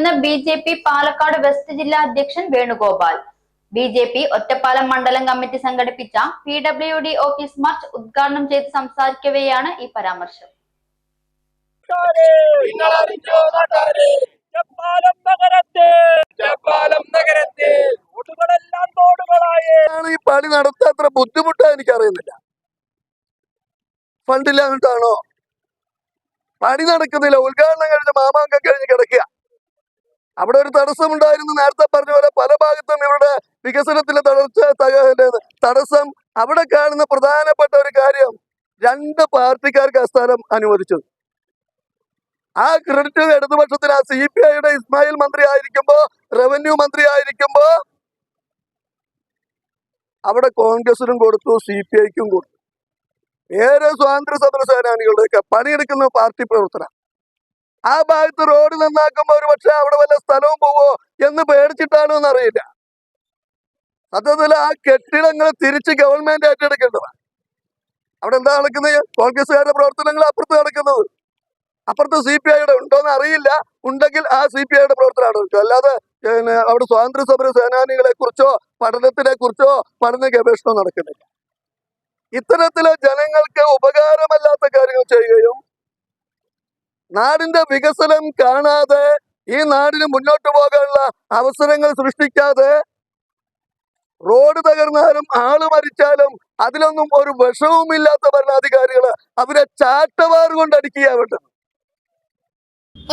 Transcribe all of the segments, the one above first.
നടത്തിയതെന്ന് BJP. Palakkad west ജില്ലാ അധ്യക്ഷൻ വേണുഗോപാൽ. ബി.ജെ.പി. ഒറ്റപ്പാലം മണ്ഡലം കമ്മിറ്റി സംഘടിപ്പിച്ച PWD ഓഫീസ് മാർച്ച് ഉദ്ഘാടനം ചെയ്ത് സംസാരിക്കവെയാണ് ഈ പരാമർശം. ഈ പണി നടത്താൻ അത്ര ബുദ്ധിമുട്ടാണ് എനിക്കറിയുന്നില്ല. ഫണ്ടില്ലാണ്ടാണോ പണി നടക്കുന്നില്ല? ഉദ്ഘാടനം കഴിഞ്ഞ് മാമാങ്കം കഴിഞ്ഞ് കിടക്കുക. അവിടെ ഒരു തടസ്സമുണ്ടായിരുന്നു. നേരത്തെ പറഞ്ഞ പോലെ പല ഭാഗത്തും ഇവിടെ വികസനത്തിലെ തടസ്സം. അവിടെ കാണുന്ന പ്രധാനപ്പെട്ട ഒരു കാര്യം, 2 പാർട്ടിക്കാർക്ക് ആ സ്ഥലം അനുവദിച്ചത്. ആ ക്രെഡിറ്റ് ഇടതുപക്ഷത്തിന്. ആ CPIയുടെ ഇസ്മായിൽ മന്ത്രി ആയിരിക്കുമ്പോ, റവന്യൂ മന്ത്രി ആയിരിക്കുമ്പോ അവിടെ കോൺഗ്രസിനും കൊടുത്തു, CPIക്കും കൊടുത്തു. ഏറെ സ്വാതന്ത്ര്യ സമര സേനാനികളുടെയൊക്കെ പണിയെടുക്കുന്ന പാർട്ടി പ്രവർത്തന. ആ ഭാഗത്ത് റോഡ് നന്നാക്കുമ്പോ ഒരു പക്ഷെ അവിടെ വല്ല സ്ഥലവും പോവോ എന്ന് പേടിച്ചിട്ടാണോ എന്നറിയില്ല. സത്യത്തിൽ ആ കെട്ടിടങ്ങൾ തിരിച്ച് ഗവൺമെന്റ് ഏറ്റെടുക്കേണ്ടതാണ്. അവിടെ എന്താ നടക്കുന്നത്? കോൺഗ്രസുകാരുടെ പ്രവർത്തനങ്ങൾ അപ്പുറത്ത് നടക്കുന്നത്. അപ്പുറത്ത് CPIയുടെ ഉണ്ടോന്ന് അറിയില്ല. ഉണ്ടെങ്കിൽ ആ CPIയുടെ പ്രവർത്തനമാണ്. അല്ലാതെ അവിടെ സ്വാതന്ത്ര്യ സമര സേനാനികളെ കുറിച്ചോ പഠനത്തിനെ കുറിച്ചോ പഠന ഗവേഷണവും നടക്കുന്നില്ല. ഇത്തരത്തിലെ ജനങ്ങൾക്ക് ഉപകാരമല്ലാത്ത കാര്യങ്ങൾ ചെയ്യുകയും നാടിന്റെ വികസനം കാണാതെ ഈ നാടിന് മുന്നോട്ട് പോകാനുള്ള അവസരങ്ങൾ സൃഷ്ടിക്കാതെ, റോഡ് തകർന്നാലും ആള് മരിച്ചാലും അതിലൊന്നും ഒരു വിഷവുമില്ലാത്ത ഭരണാധികാരികള് അവരെ ചാട്ടവാറ് കൊണ്ട് അടിക്കുകയാവട്ടെ.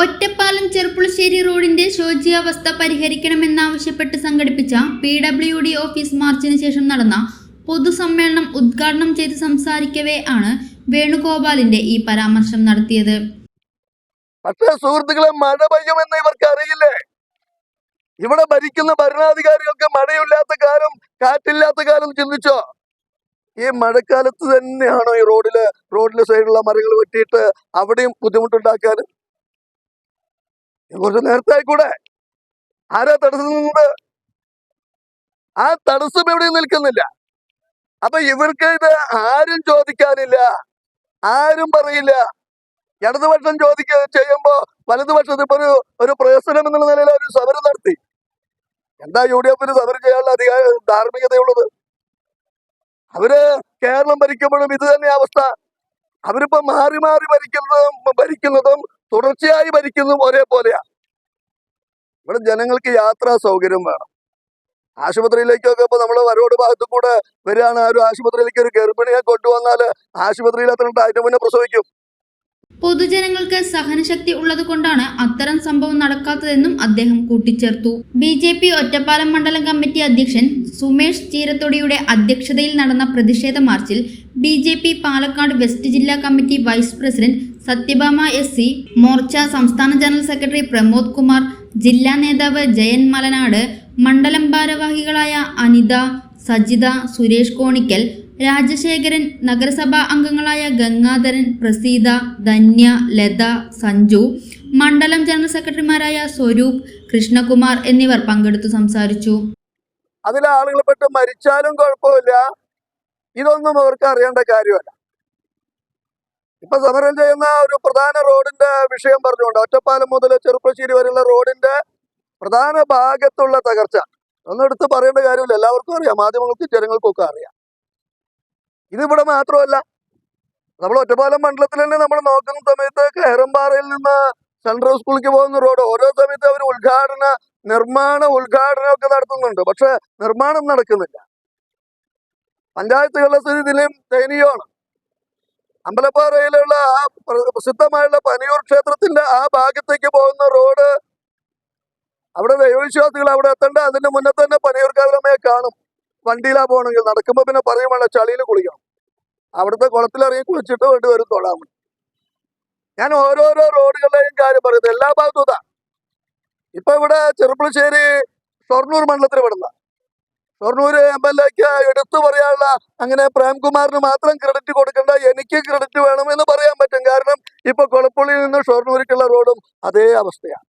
ഒറ്റപ്പാലം ചെർപ്പുളശ്ശേരി റോഡിന്റെ ശോച്യാവസ്ഥ പരിഹരിക്കണമെന്നാവശ്യപ്പെട്ട് സംഘടിപ്പിച്ച PWD ഓഫീസ് മാർച്ചിന് ശേഷം നടന്ന പൊതുസമ്മേളനം ഉദ്ഘാടനം ചെയ്ത് സംസാരിക്കവേ ആണ് വേണുഗോപാലിന്റെ ഈ പരാമർശം നടത്തിയത്. പക്ഷേ സുഹൃത്തുക്കളെ, മഴ പെയ്യുമെന്ന് ഇവർക്ക് അറിയില്ലേ? ഇവിടെ ഭരിക്കുന്ന ഭരണാധികാരികൾക്ക് മഴയില്ലാത്ത കാലം, കാറ്റില്ലാത്ത കാലം ചിന്തിച്ചോ? ഈ മഴക്കാലത്ത് തന്നെയാണോ ഈ റോഡിലെ സൈഡിലുള്ള മരങ്ങൾ വെട്ടിയിട്ട് അവിടെയും ബുദ്ധിമുട്ടുണ്ടാക്കാൻ? കുറച്ച് നേരത്തെ ആയിക്കൂടെ? ആരാ തടസ്സം നിന്നത്? ആ തടസ്സം എവിടെയും നിൽക്കുന്നില്ല. അപ്പൊ ഇവർക്ക് ഇത് ആരും ചോദിക്കാനില്ല, ആരും പറയില്ല. ഇടതുപക്ഷം ചെയ്യുമ്പോ വലതുപക്ഷത്ത് ഇപ്പൊ ഒരു പ്രശ്നം എന്നുള്ള നിലയിൽ ഒരു സമരം നടത്തി. എന്താ UDF സമരം ചെയ്യാനുള്ള ധാർമ്മികതയുള്ളത്? അവര് കേരളം ഭരിക്കുമ്പോഴും ഇത് തന്നെ അവസ്ഥ. അവരിപ്പോ മാറി മാറി ഭരിക്കുന്നതും തുടർച്ചയായി ഭരിക്കുന്നതും ഒരേപോലെയാ. ഇവിടെ ജനങ്ങൾക്ക് യാത്രാ സൗകര്യം വേണം. ആശുപത്രിയിലേക്കൊക്കെ ഇപ്പൊ നമ്മള് വരോട് ഭാഗത്ത് കൂടെ വരികയാണ്. ആ ഒരു ആശുപത്രിയിലേക്ക് ഒരു ഗർഭിണിയെ കൊണ്ടുവന്നാല് ആശുപത്രിയിൽ അത്ര അതിന് മുന്നേ പ്രസവിക്കും. പൊതുജനങ്ങൾക്ക് സഹനശക്തി ഉള്ളതുകൊണ്ടാണ് അത്തരം സംഭവം നടക്കാത്തതെന്നും അദ്ദേഹം കൂട്ടിച്ചേർത്തു. ബി.ജെ.പി. ഒറ്റപ്പാലം മണ്ഡലം കമ്മിറ്റി അധ്യക്ഷൻ സുമേഷ് ചീരത്തൊടിയുടെ അധ്യക്ഷതയിൽ നടന്ന പ്രതിഷേധ മാർച്ചിൽ ബി.ജെ.പി. പാലക്കാട് വെസ്റ്റ് ജില്ലാ committee vice president Sathyabhama SC, Morcha സംസ്ഥാന ജനറൽ സെക്രട്ടറി പ്രമോദ് കുമാർ, ജില്ലാ നേതാവ് ജയൻ മലനാട്, മണ്ഡലം ഭാരവാഹികളായ അനിത, സജിത, സുരേഷ് കോണിക്കൽ, രാജശേഖരൻ, നഗരസഭാ അംഗങ്ങളായ ഗംഗാധരൻ, പ്രസീത, ധന്യ, ലത, സഞ്ജു, മണ്ഡലം ജനറൽ സെക്രട്ടറിമാരായ സ്വരൂപ്, കൃഷ്ണകുമാർ എന്നിവർ പങ്കെടുത്തു സംസാരിച്ചു. അതിലെ ആളുകൾ പെട്ട് മരിച്ചാലും കുഴപ്പമില്ല, ഇതൊന്നും അവർക്ക് അറിയേണ്ട കാര്യമല്ല. ഇപ്പൊ സമരം ചെയ്യുന്ന ഒരു പ്രധാന റോഡിന്റെ വിഷയം പറഞ്ഞുകൊണ്ട് ഒറ്റപ്പാലം മുതൽ ചെറുപ്പശ്ശേരി വരെയുള്ള റോഡിന്റെ പ്രധാന ഭാഗത്തുള്ള തകർച്ച ഒന്നും എടുത്ത് പറയേണ്ട കാര്യമില്ല. എല്ലാവർക്കും അറിയാം, മാധ്യമങ്ങൾക്കും ജനങ്ങൾക്കൊക്കെ അറിയാം. ഇതിവിടെ മാത്രമല്ല, നമ്മൾ ഒറ്റപ്പാലം മണ്ഡലത്തിൽ തന്നെ നമ്മൾ നോക്കുന്ന സമയത്ത് കയറമ്പാറയിൽ നിന്ന് സെൻട്രൽ സ്കൂളിലേക്ക് പോകുന്ന റോഡ് ഓരോ സമയത്ത് അവർ നിർമ്മാണ ഉദ്ഘാടനമൊക്കെ നടത്തുന്നുണ്ട്. പക്ഷെ നിർമ്മാണം നടക്കുന്നില്ല. പഞ്ചായത്തുകളുടെ സ്ഥിതി ഇതിലും ദയനീയമാണ്. അമ്പലപ്പാറയിലുള്ള ആ പ്രസിദ്ധമായുള്ള പനിയൂർ ക്ഷേത്രത്തിന്റെ ആ ഭാഗത്തേക്ക് പോകുന്ന റോഡ്, അവിടെ ദൈവവിശ്വാസികൾ അവിടെ എത്തേണ്ട അതിന്റെ മുന്നേ തന്നെ പനിയൂർ കാവിലമ്മയെ കാണും. വണ്ടിയിലാ പോകണമെങ്കിൽ, നടക്കുമ്പോ പിന്നെ പറയുമ്പോൾ ചളിയിൽ കുളിക്കണം. അവിടുത്തെ കുളത്തിലിറങ്ങി കുളിച്ചിട്ട് വേണ്ടി വരും തൊഴാൻ. ഞാൻ ഓരോരോ റോഡുകളുടെയും കാര്യം പറയുന്നത് എല്ലാ ഭാഗത്തും ഇതാ. ഇപ്പൊ ഇവിടെ ചെറുപ്പശ്ശേരി ഷൊർണൂർ മണ്ഡലത്തിൽ വിടുന്ന ഷൊർണൂർ MLAക്ക് എടുത്തു പറയാനുള്ള, അങ്ങനെ പ്രേംകുമാറിന് മാത്രം ക്രെഡിറ്റ് കൊടുക്കേണ്ട, എനിക്ക് ക്രെഡിറ്റ് വേണമെന്ന് പറയാൻ പറ്റും. കാരണം ഇപ്പൊ കൊളപ്പുള്ളിയിൽ നിന്ന് ഷൊർണൂരിക്കുള്ള റോഡും അതേ അവസ്ഥയാണ്.